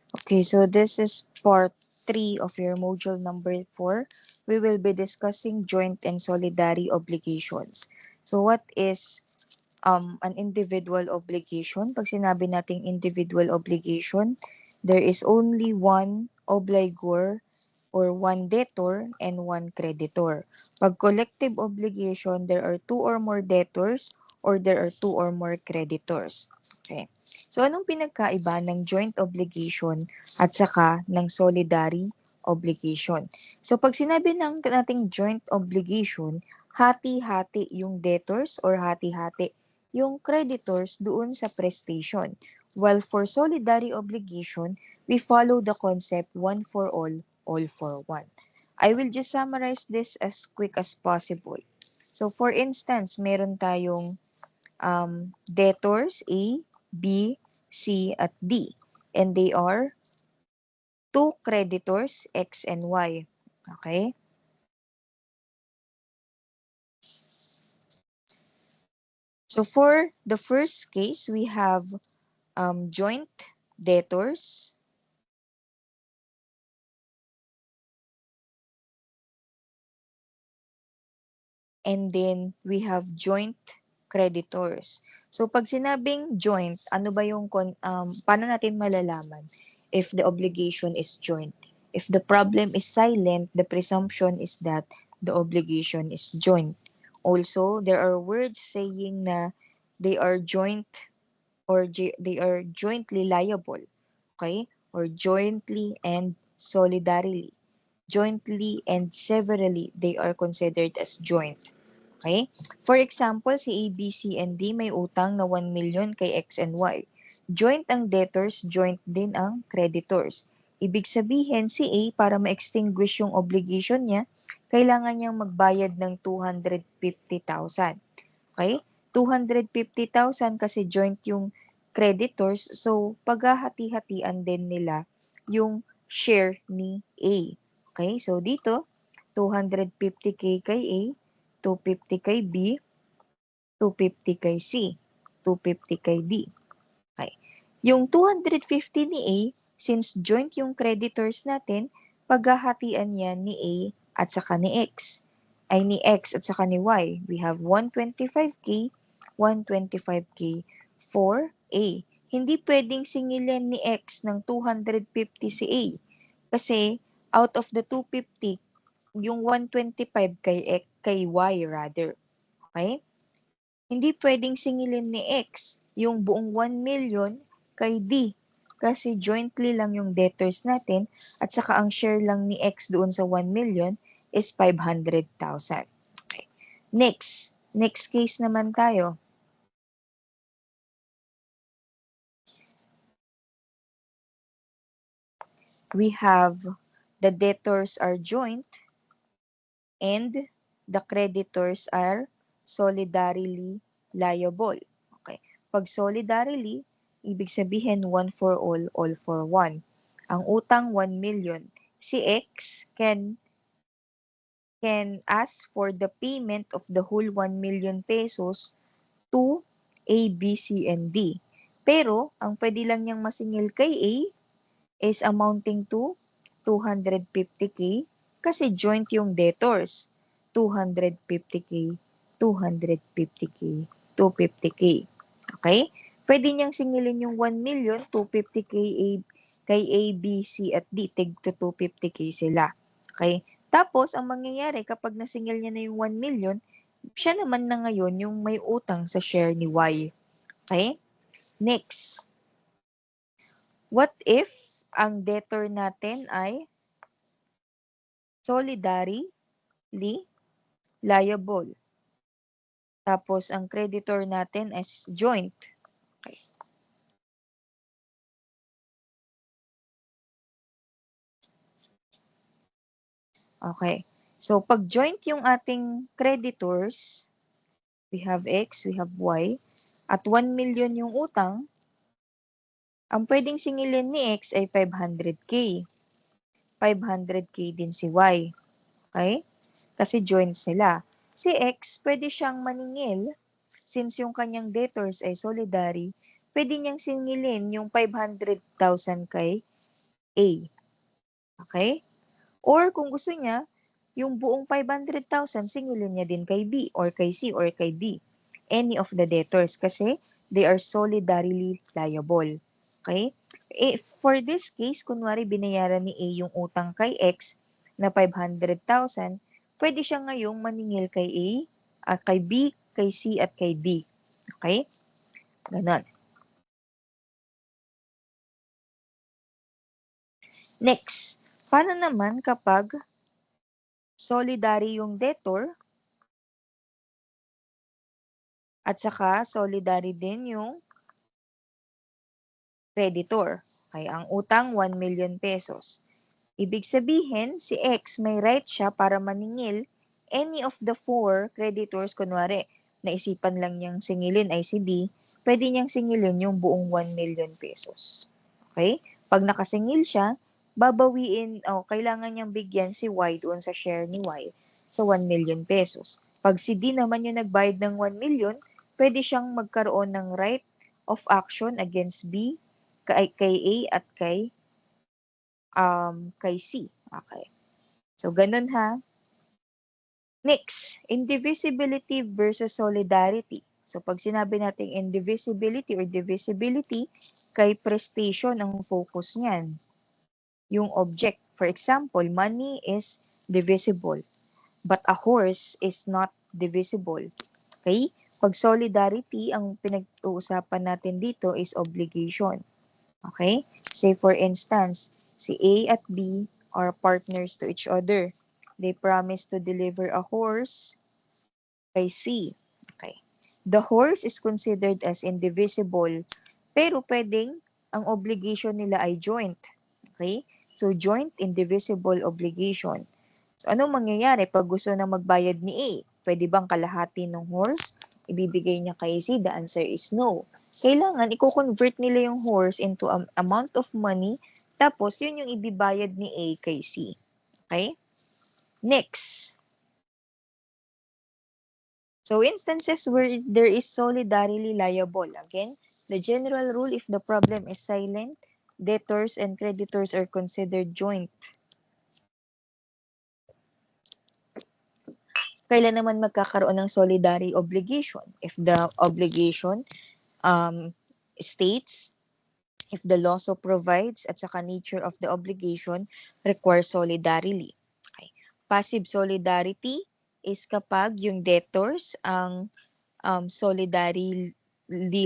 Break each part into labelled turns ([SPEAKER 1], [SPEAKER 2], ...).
[SPEAKER 1] Okay, so this is part 3 of your module number 4. We will be discussing joint and solidary obligations. So what is an individual obligation? Pag sinabi nating individual obligation, there is only one obligor or one debtor and one creditor. Pag collective obligation, there are two or more debtors or there are two or more creditors. Okay. So anong pinagkaiba ng joint obligation at saka ng solidary obligation? So pag sinabi nating joint obligation, hati-hati yung debtors or hati-hati yung creditors doon sa prestation. While for solidary obligation, we follow the concept one for all for one. I will just summarize this as quick as possible. So for instance, meron tayong debtors A, B, C, at D. And they are two creditors, X and Y. Okay? So for the first case, we have joint debtors. And then we have joint creditors. So pag sinabing joint, ano ba yung paano natin malalaman if the obligation is joint? If the problem is silent, the presumption is that the obligation is joint. Also, there are words saying na they are joint or they are jointly liable, okay? Or jointly and solidarily. Jointly and severally, they are considered as joint. Okay? For example, si A, B, C, and D may utang na 1 million kay X and Y. Joint ang debtors, joint din ang creditors. Ibig sabihin, si A, para ma-extinguish yung obligation niya, kailangan niyang magbayad ng 250,000. Okay? 250,000 kasi joint yung creditors, so paghahati-hatian din nila yung share ni A. Okay? So dito, 250K kay A, 250 kay B, 250 kay C, 250 kay D. Okay. Yung 250 ni A, since joint yung creditors natin, paghahatian yan ni A at saka ni X. Ay ni X at saka ni Y. We have 125K, 125K for A. Hindi pwedeng singilin ni X ng 250 si A. Kasi out of the 250, yung 125 kay Y rather. Okay? Hindi pwedeng singilin ni X yung buong 1 million kay D kasi jointly lang yung debtors natin at saka ang share lang ni X doon sa 1 million is 500,000. Okay. Next case naman tayo. We have the debtors are joint and the creditors are solidarily liable. Okay. Pag solidarily, ibig sabihin one for all for one. Ang utang 1 million. Si X can ask for the payment of the whole 1 million pesos to A, B, C, and D. Pero, ang pwede lang niyang masingil kay A is amounting to 250K kasi joint yung debtors. 250K, 250K, 250K. Okay? Pwede niyang singilin yung 1 million, 250K kay A, B, C, at D. Tig to 250K sila. Okay? Tapos, ang mangyayari kapag nasingil niya na yung 1 million, siya naman na ngayon yung may utang sa share ni Y. Okay? Next. What if ang debtor natin ay solidarily liable? Tapos, ang creditor natin is joint. Okay. Okay. So, pag joint yung ating creditors, we have X, we have Y, at 1 million yung utang, ang pwedeng singilin ni X ay 500K. 500K din si Y. Okay? Kasi joint sila. Si X, pwede siyang maningil since yung kanyang debtors ay solidary, pwede niyang singilin yung 500,000 kay A. Okay? Or kung gusto niya, yung buong 500,000 singilin niya din kay B or kay C or kay D. Any of the debtors kasi they are solidarily liable. Okay? For this case, kunwari binayaran ni A yung utang kay X na 500,000, pwede siya ngayong maningil kay A, kay B, kay C, at kay D. Okay? Ganon. Next, paano naman kapag solidary yung debtor at saka solidary din yung creditor? Okay, ang utang 1 million pesos. Ibig sabihin, si X may right siya para maningil any of the four creditors. Kunwari, naisipan lang niyang singilin ay si D, pwede niyang singilin yung buong 1 million pesos. Okay? Pag nakasingil siya, babawiin, kailangan niyang bigyan si Y doon sa share ni Y sa 1 million pesos. Pag si D naman yung nagbayad ng 1 million, pwede siyang magkaroon ng right of action against B, kay A at kay C. Okay. So, ganun ha. Next, indivisibility versus solidarity. So, pag sinabi natin indivisibility or divisibility, kay prestation ang focus niyan. Yung object. For example, money is divisible, but a horse is not divisible. Okay? Pag solidarity, ang pinag-uusapan natin dito is obligation. Okay? Say for instance, si A at B are partners to each other. They promise to deliver a horse kay C. Okay. The horse is considered as indivisible, pero pwedeng ang obligation nila ay joint. Okay? So, joint indivisible obligation. So, anong mangyayari pag gusto na magbayad ni A? Pwede bang kalahati ng horse ibibigay niya kay C? The answer is no. Kailangan i-convert nila yung horse into amount of money, tapos yun yung ibibayad ni A kay C. Okay? Next. So, instances where there is solidarily liable. Again, the general rule, if the problem is silent, debtors and creditors are considered joint. Kailan naman magkakaroon ng solidary obligation? If the obligation states, if the law so provides, at saka nature of the obligation requires solidarily. Okay. Passive solidarity is kapag yung debtors ang solidarily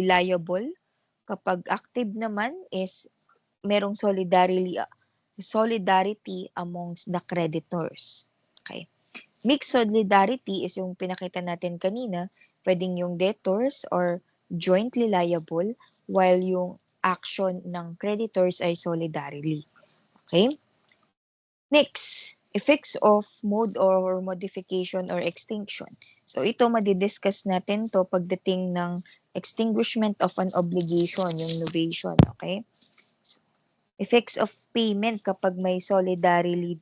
[SPEAKER 1] liable. Kapag active naman is merong solidarity amongst the creditors. Okay. Mixed solidarity is yung pinakita natin kanina, pwedeng yung debtors or jointly liable while yung action ng creditors ay solidarily. Okay? Next, effects of mode or modification or extinction. So ito madidiscuss natin to pagdating ng extinguishment of an obligation, yung novation. Okay? So, effects of payment kapag may solidary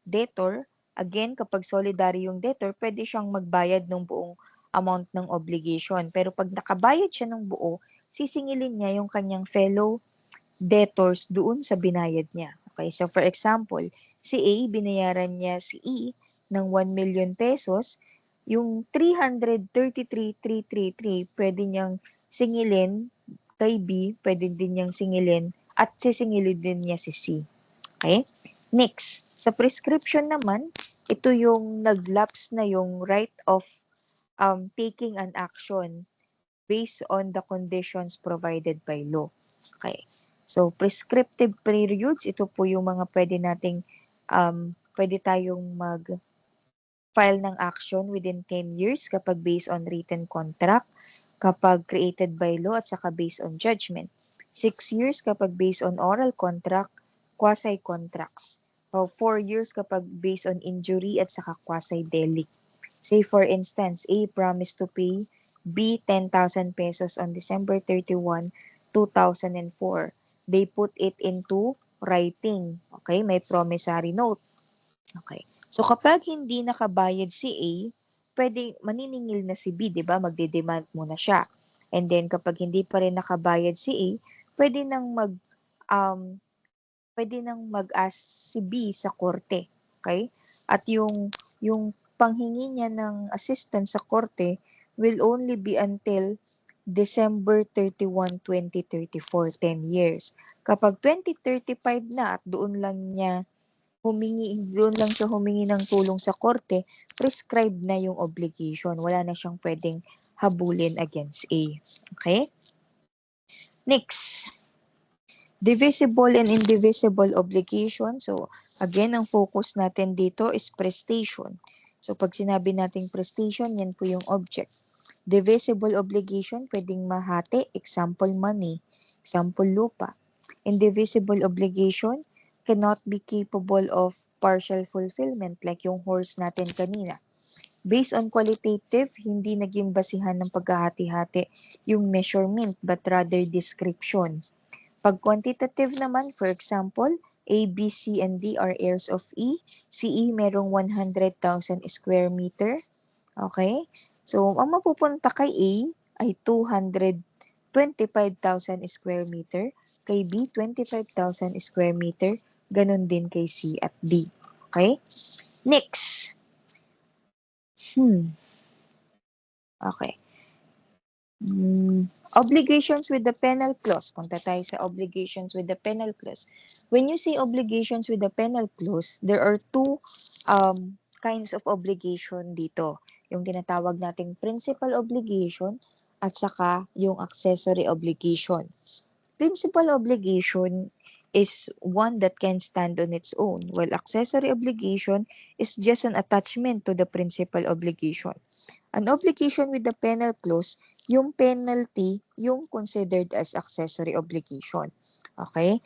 [SPEAKER 1] debtor. Again, kapag solidary yung debtor, pwede siyang magbayad ng buong amount ng obligation. Pero pag nakabayad siya ng buo, sisingilin niya yung kanyang fellow debtors doon sa binayad niya. Okay, so for example, si A, binayaran niya si E ng 1 million pesos, yung 333,333 pwede niyang singilin kay B, pwede din niyang singilin at sisingilin din niya si C. Okay? Next, sa prescription naman, ito yung naglapse na yung right of taking an action based on the conditions provided by law. Okay. So, prescriptive periods, ito po yung mga pwede nating, pwede tayong mag-file ng action within 10 years kapag based on written contract, kapag created by law at saka based on judgment. 6 years kapag based on oral contract, quasi-contracts. O 4 years kapag based on injury at saka quasi-delict. Say for instance, A promised to pay B 10,000 pesos on December 31, 2004. They put it into writing. Okay, may promissory note. Okay. So kapag hindi nakabayad si A, pwedeng maniningil na si B, 'di ba? Magde-demand muna siya. And then kapag hindi pa rin nakabayad si A, pwede nang pwede nang mag-ask si B sa korte. Okay? At yung panghingi niya ng assistance sa korte will only be until December 31, 2034, 10 years. Kapag 2035 na at doon lang siya humingi ng tulong sa korte, prescribed na yung obligation. Wala na siyang pwedeng habulin against A. Okay? Next, divisible and indivisible obligation. So, again, ang focus natin dito is prestation. So, pag sinabi nating prestation, yan po yung object. Divisible obligation, pwedeng mahati. Example, money. Example, lupa. Indivisible obligation cannot be capable of partial fulfillment like yung horse natin kanina. Based on qualitative, hindi naging basihan ng paghahati-hati yung measurement but rather description. Pag quantitative naman, for example, A, B, C, and D are heirs of E. Si E merong 100,000 square meter. Okay? So, ang mapupunta kay A ay 225,000 square meter. Kay B, 25,000 square meter. Ganon din kay C at D. Okay? Next. Okay. Obligations with the penal clause. Punta tayo sa obligations with the penal clause. When you say obligations with the penal clause, there are two kinds of obligation dito. Yung tinatawag nating principal obligation at saka yung accessory obligation. Principal obligation is one that can stand on its own, while accessory obligation is just an attachment to the principal obligation. An obligation with the penal clause, yung penalty, yung considered as accessory obligation. Okay?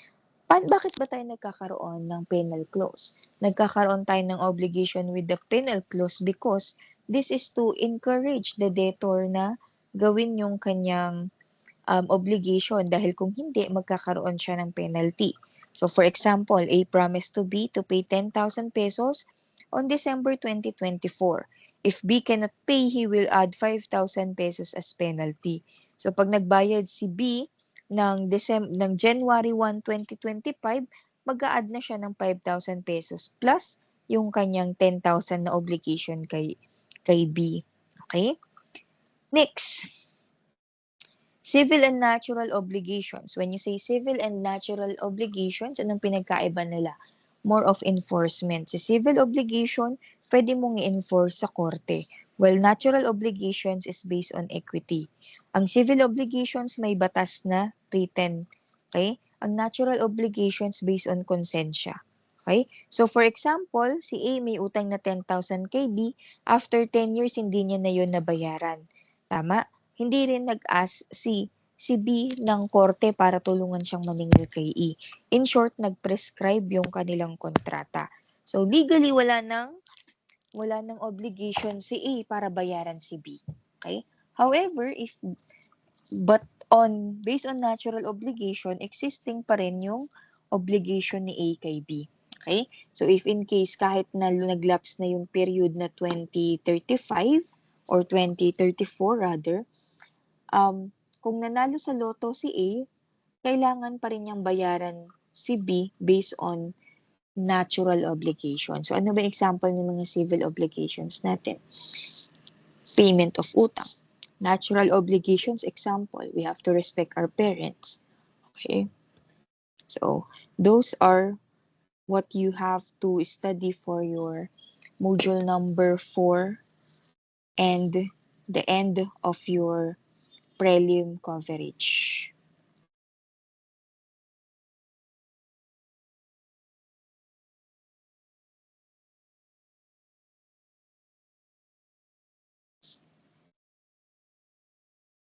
[SPEAKER 1] Bakit ba tayo nagkakaroon ng penal clause? Nagkakaroon tayo ng obligation with the penal clause because this is to encourage the debtor na gawin yung kanyang obligation dahil kung hindi, magkakaroon siya ng penalty. So for example, A promised to B to pay 10,000 pesos on December 2024. If B cannot pay, he will add 5,000 pesos as penalty. So pag nagbayad si B ng January 1, 2025, mag-a-add na siya ng 5,000 pesos plus yung kanyang 10,000 na obligation kay B. Okay? Next, civil and natural obligations. When you say civil and natural obligations, anong pinagkaiba nila? More of enforcement. Sa civil obligation, pwede mong i-enforce sa korte, while natural obligations is based on equity. Ang civil obligations may batas na written. Okay? Ang natural obligations based on konsensya. Okay? So for example, si A may utang na 10,000 kay B, after 10 years hindi niya na yun nabayaran. Tama? Hindi rin nag-ask si B ng korte para tulungan siyang maningil kay E. In short, nag-prescribe yung kanilang kontrata. So legally wala nang obligation si A para bayaran si B. Okay? However, based on natural obligation, existing pa rin yung obligation ni A kay B. Okay? So if in case kahit na naglapse na yung period na 2035 or 2034 rather, kung nanalo sa loto si A, kailangan pa rin niyang bayaran si B based on natural obligation. So, ano ba example ng mga civil obligations natin? Payment of utang. Natural obligations, example, we have to respect our parents. Okay? So, those are what you have to study for your module number 4 and the end of your prelim coverage.